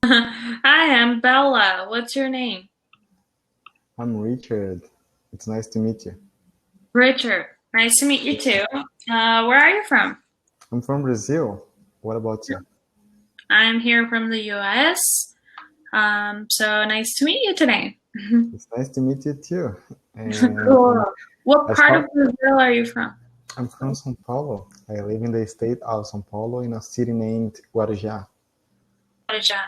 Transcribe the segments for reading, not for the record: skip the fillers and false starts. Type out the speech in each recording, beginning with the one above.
Hi, I'm Bella. What's your name? I'm Richard. It's nice to meet you. Richard. Nice to meet you too. Where are you from? I'm from Brazil. What about you? I'm here from the US. So nice to meet you today. It's nice to meet you too. And Cool. What as part of far Brazil are you from? I'm from São Paulo. I live in the state of São Paulo in a city named Guarujá. Asia.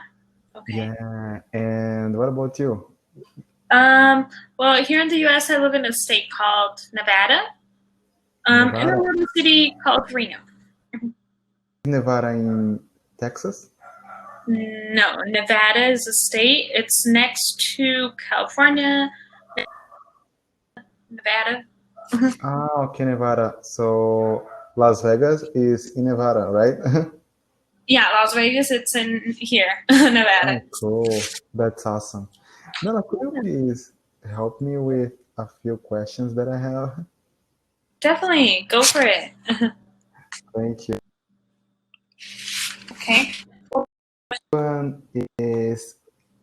Okay. Yeah. And what about you? Well, here in the US, I live in a state called Nevada. In a Nevada? little city called Reno. Nevada in Texas? No, Nevada is a state. It's next to California, Nevada. Ah, okay, Nevada. So Las Vegas is in Nevada, right? Yeah, Las Vegas, it's in here, Nevada. Oh, cool. That's awesome. Nana, could you please help me with a few questions that I have? Definitely, go for it. Thank you. Okay. One is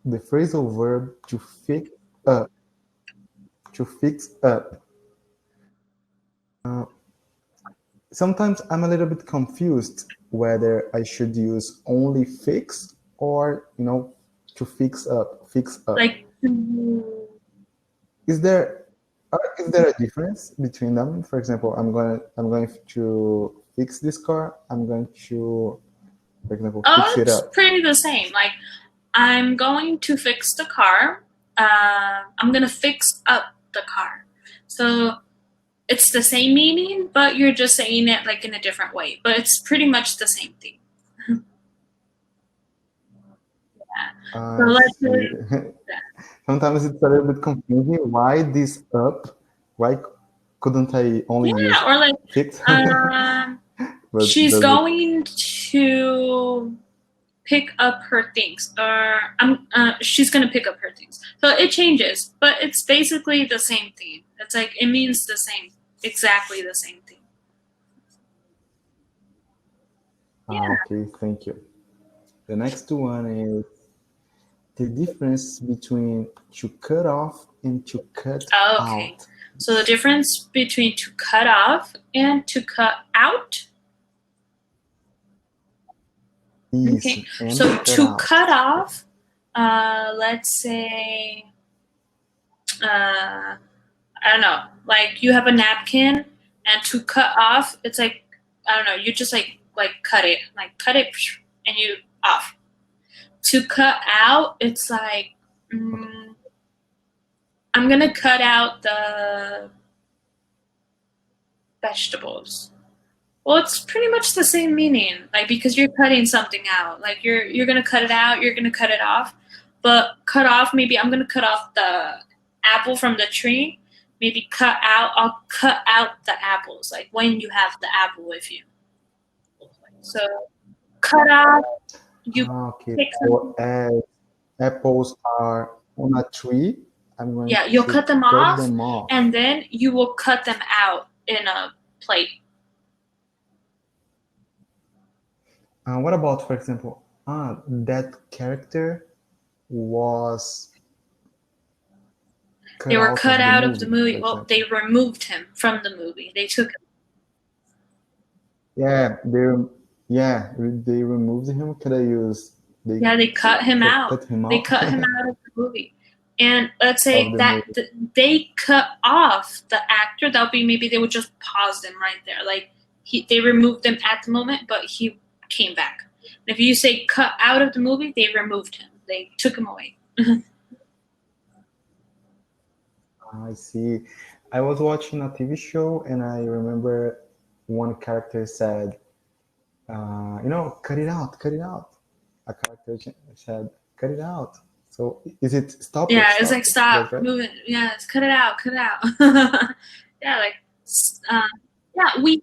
the phrasal verb to fix up. To fix up. Sometimes I'm a little bit confused whether I should use only fix or, to fix up. Fix up. Like, Is there is there a difference between them? For example, I'm going to fix this car. I'm going to, for example, fix it it's up. pretty the same. Like, I'm going to fix the car. I'm gonna fix up the car. So it's the same meaning, but you're just saying it like in a different way. But it's pretty much the same thing. So I let's see. say, Sometimes it's a little bit confusing. Why this up? Why couldn't I only use yeah, or like, fix? um, But she's does it? going to pick up her things, or she's gonna pick up her things. So it changes, but it's basically the same thing. It's like it means the same, exactly the same thing. Ah, Yeah. okay, thank you. The next one is the difference between to cut off and to cut Okay. out. So the difference between to cut off and to cut out. Isso, Okay. and So cut to out. cut off, let's say, I don't know, like you have a napkin, and to cut off, it's like, I don't know, you just like cut it, and you off. To cut out, it's like, I'm gonna cut out the vegetables. Well, it's pretty much the same meaning, like because you're cutting something out. Like you're gonna cut it out, you're gonna cut it off. But cut off, maybe I'm gonna cut off the apple from the tree. Maybe cut out, I'll cut out the apples, like when you have the apple with you. So cut off, you Ah, okay, pick so something. as apples are on a tree, I'm going Yeah, you'll to cut them cut off, them off. and then you will cut them out in a plate. What about, for example, that character was They cut were out cut of the out of the movie, for movie. Well, they example? removed him from the movie. They took him. Yeah, they removed him. Could I use they Yeah, they cut him out. cut him They out cut him out of the movie. And let's of say the that movie? they cut off the actor. That would be maybe they would just pause him right there. Like they removed him at the moment, but he came back. And if you say cut out of the movie, they removed him. They took him away. I see. I was watching a TV show and I remember one character said, cut it out, cut it out. A character said, cut it out. So is it stop it, Yeah, it's stop like it? That's stop, right? move it. Yeah, it's cut it out, cut it out. Yeah, like uh, yeah, we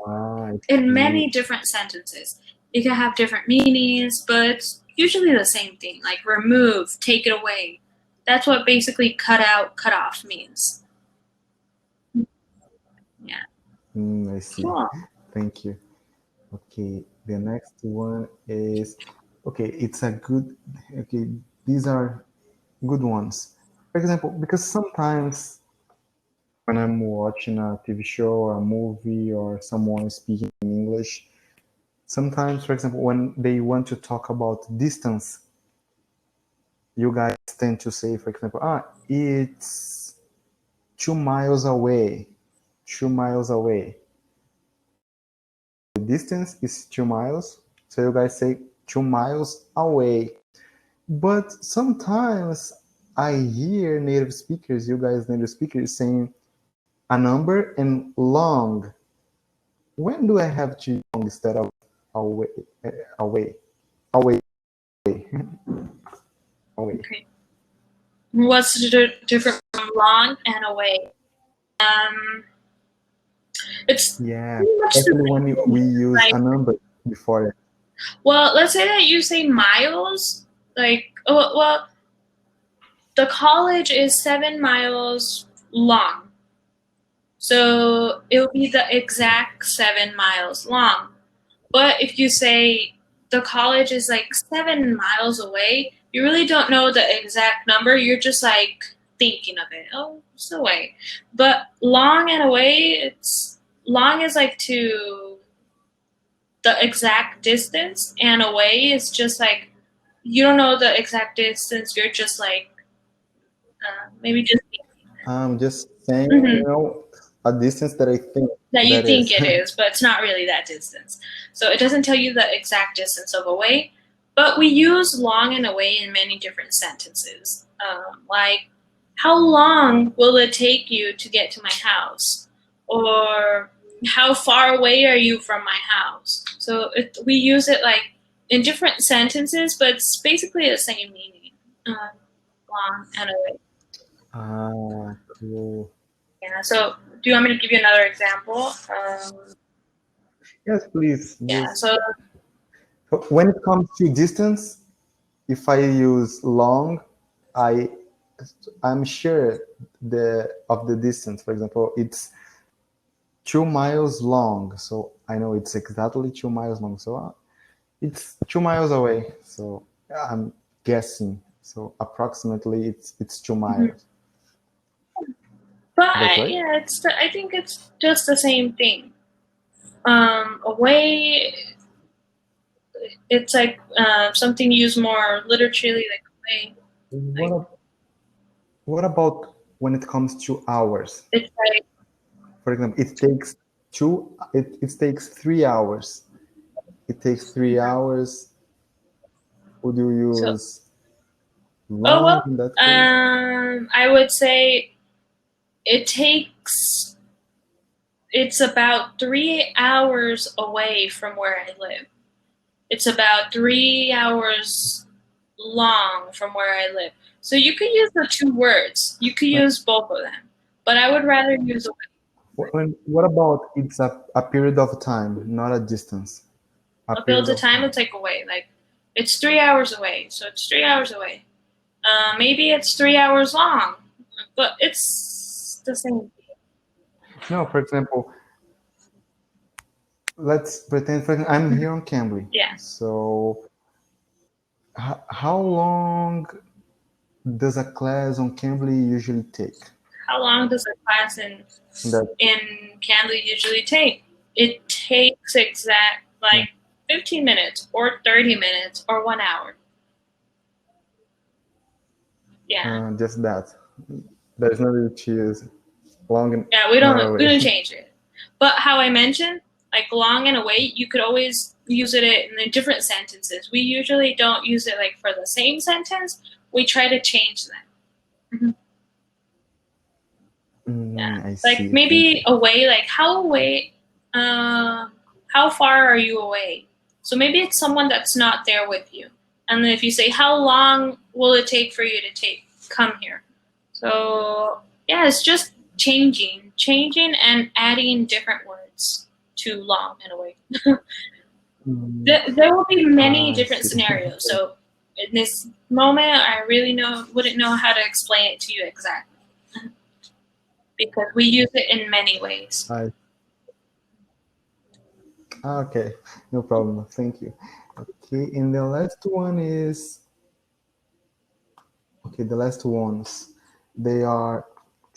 I in see. many different sentences. It can have different meanings, but it's usually the same thing, like remove, take it away. That's what basically cut out, cut off means. Yeah. I see. Cool. Thank you. Okay, the next one is Okay, it's a good. Okay, these are good ones. For example, because sometimes when I'm watching a TV show or a movie or someone speaking in English, sometimes, for example, when they want to talk about distance, you guys tend to say, for example, it's 2 miles away. 2 miles away. The distance is 2 miles, so you guys say 2 miles away. But sometimes I hear native speakers, you guys native speakers, saying a number and long. When do I have to use long instead of away, away, away, away? Okay. What's the difference from long and away? It's Yeah, pretty much the especially when same we thing. use Like, a number before it. well, let's say that you say miles. Like, oh, well, the college is 7 miles long. So it will be the exact 7 miles long. But if you say the college is like 7 miles away, you really don't know the exact number. You're just like thinking of it. Oh, it's away. But long and away, it's long is like to the exact distance, and away is just like you don't know the exact distance. You're just like maybe just I'm just saying, mhm, a distance that I think that you that think is. it is, but it's not really that distance. So it doesn't tell you the exact distance of away. But we use long and away in many different sentences. Like, how long will it take you to get to my house? Or how far away are you from my house? So we use it like in different sentences, but it's basically the same meaning. Long and away. Cool. Yeah. So do you want me to give you another example? Yes, please. Yeah. Just So when it comes to distance, if I use long, I I'm sure the distance. For example, it's 2 miles long, so I know it's exactly 2 miles long. So it's 2 miles away. So I'm guessing. So approximately, it's 2 miles. but That's right. yeah, I think it's just the same thing. Away, it's like something used more literally, like away. Like What what about when it comes to hours? it's like For example, it takes 3 hours. It takes 3 hours. Would you so. use Oh long well, in that case? I would say it takes. It's about 3 hours away from where I live. It's about 3 hours long from where I live. So you could use the two words. You could use both of them. But I would rather use What about it's a period of time, not a distance? A a build period a of time. time. It's like away. Like it's 3 hours away. So it's 3 hours away. Maybe it's 3 hours long, but it's the same. No, for example, let's pretend I'm here on Cambly. Yeah. So how long does a class on Cambly usually take? How long does a class That in Cambly usually take? It takes exact yeah, like 15 minutes or 30 minutes or 1 hour. Yeah. just that. There's no need to use long and Yeah, not we away. don't change it. But how I mentioned, like long and away, you could always use it in the different sentences. We usually don't use it like for the same sentence. We try to change them. Mhm. Yeah, I like see. Thank maybe you. away, like how away, uh, how far are you away? So maybe it's someone that's not there with you. And then if you say, how long will it take for you to come here? So yeah, it's just changing and adding different words to long and away. Mm, There will be many I different see. scenarios. So in this moment, I really wouldn't know how to explain it to you exactly because we use it in many ways. I Okay, no problem. Thank you. Okay, and the last one is okay. The last ones, they are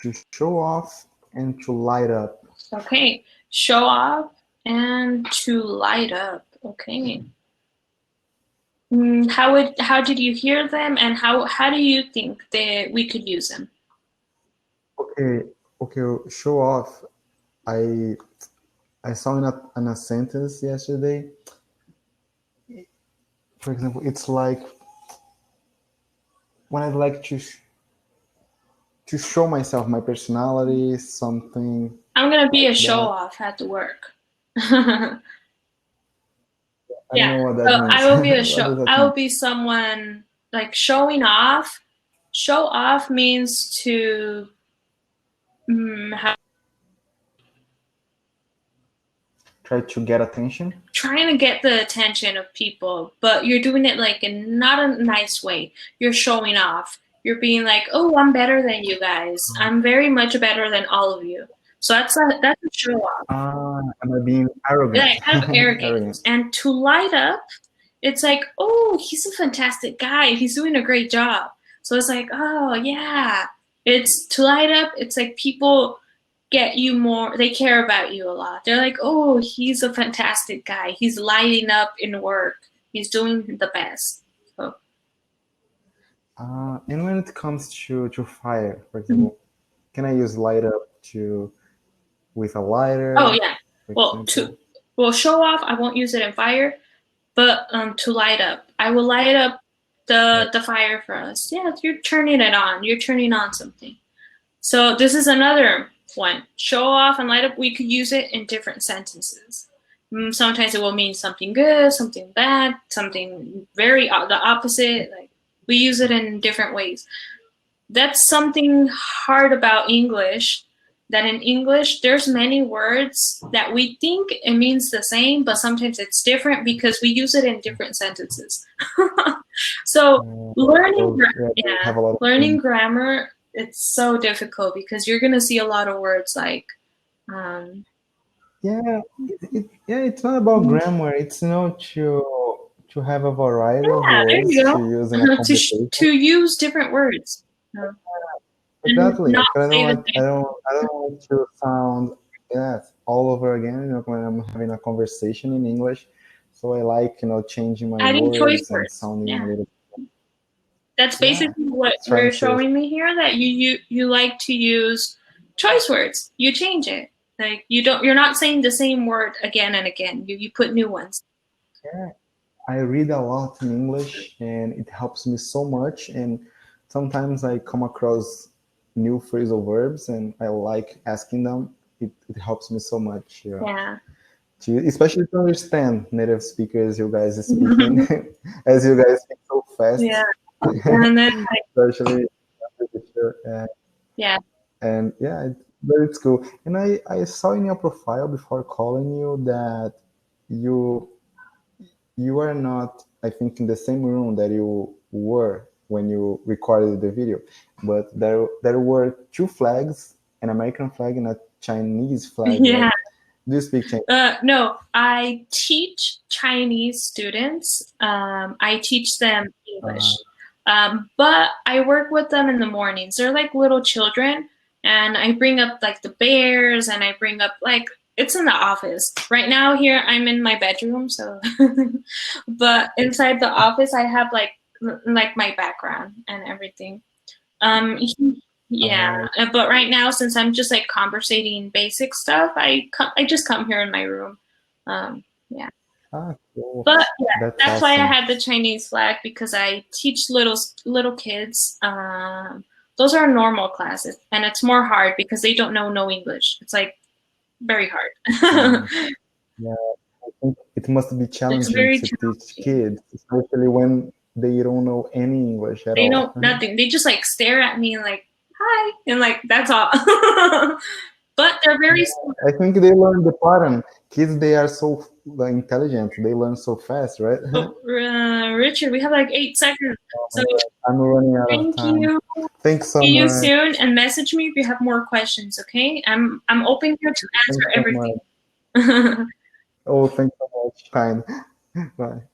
to show off and to light up. Okay, show off and to light up. Okay. How did you hear them, and how do you think that we could use them? Okay, okay. Show off. I I saw in a sentence yesterday. For example, it's like when I'd like to show myself, my personality, something I'm gonna be a like show that. off at the work. I don't Yeah, know what that so means. I will be a What show. does that I will mean? be someone like showing off. Show off means to how, Try to get attention. trying to get the attention of people, but you're doing it like in not a nice way. You're showing off. You're being like, "Oh, I'm better than you guys. I'm very much better than all of you." So that's a show off. Am I being arrogant? Like kind of Arrogant. arrogance. And to light up, it's like, "Oh, he's a fantastic guy. He's doing a great job." So it's like, "Oh yeah." It's to light up. It's like people get you more, they care about you a lot. They're like, oh, he's a fantastic guy, he's lighting up in work, he's doing the best. So And when it comes to fire, for example, can I use light up to with a oh lighter, yeah, for well example? show off, I won't use it in fire, but to light up, I will light up Like, the fire for us. Yeah, you're turning it on, you're turning on something. So this is another one. Show off and light up, we could use it in different sentences. Sometimes it will mean something good, something bad, something very the opposite. Like we use it in different ways. That's something hard about English. That in English, there's many words that we think it means the same, but sometimes it's different because we use it in different sentences. So learning, yeah, they yeah, have a lot of learning things. grammar, it's so difficult because you're gonna see a lot of words like, um, Yeah, yeah, it's not about grammar. It's to have a variety of yeah, there words you to go, use in a conversation. to use different words and Exactly. not Because I don't say the want I same. don't I don't want to sound that all over again, when I'm having a conversation in English. So I like, changing my Adding choice words and words, sounding a yeah. little, That's yeah, basically what trying you're to, showing me here. That you like to use choice words. You change it. Like you're not saying the same word again and again. You put new ones. yeah. I read a lot in English and it helps me so much. And sometimes I come across new phrasal verbs and I like asking them. It helps me so much. Yeah. Yeah. Especially to understand native speakers, you guys speaking, as you guys speak so Yeah. fast, And then especially, yeah. and yeah, but it's cool. And I saw in your profile before calling you that you you are not, I think, in the same room that you were when you recorded the video, but there were two flags, an American flag and a Chinese flag, right? Yeah. Do you speak Chinese? No, I teach Chinese students. I teach them Uh, English, but I work with them in the mornings. They're like little children, and I bring up like the bears, and I bring up like it's in the office right now. Here, I'm in my bedroom, so but inside the office, I have like my background and everything. Yeah, uh, but right now, since I'm just like conversating basic stuff, I just come here in my room. Yeah, cool. but yeah, That's that's why I awesome. had the Chinese flag because I teach little kids. Those are normal classes, and it's more hard because they don't know no English. It's like very hard. Uh, yeah, I think it must be It's challenging very to teach challenging. kids, especially when they don't know any English at They all. know nothing. They just like stare at me and like hi, and like that's all. But they're very smart. I think they learn the pattern. Kids, they are so intelligent. They learn so fast, right? Oh, Richard, we have like 8 seconds. Oh So my God, I'm running out of thank time. you. Thanks so See you much. soon, and message me if you have more questions. Okay, I'm open here to answer Thanks so much. everything. Oh, thanks so much. Kind. Bye.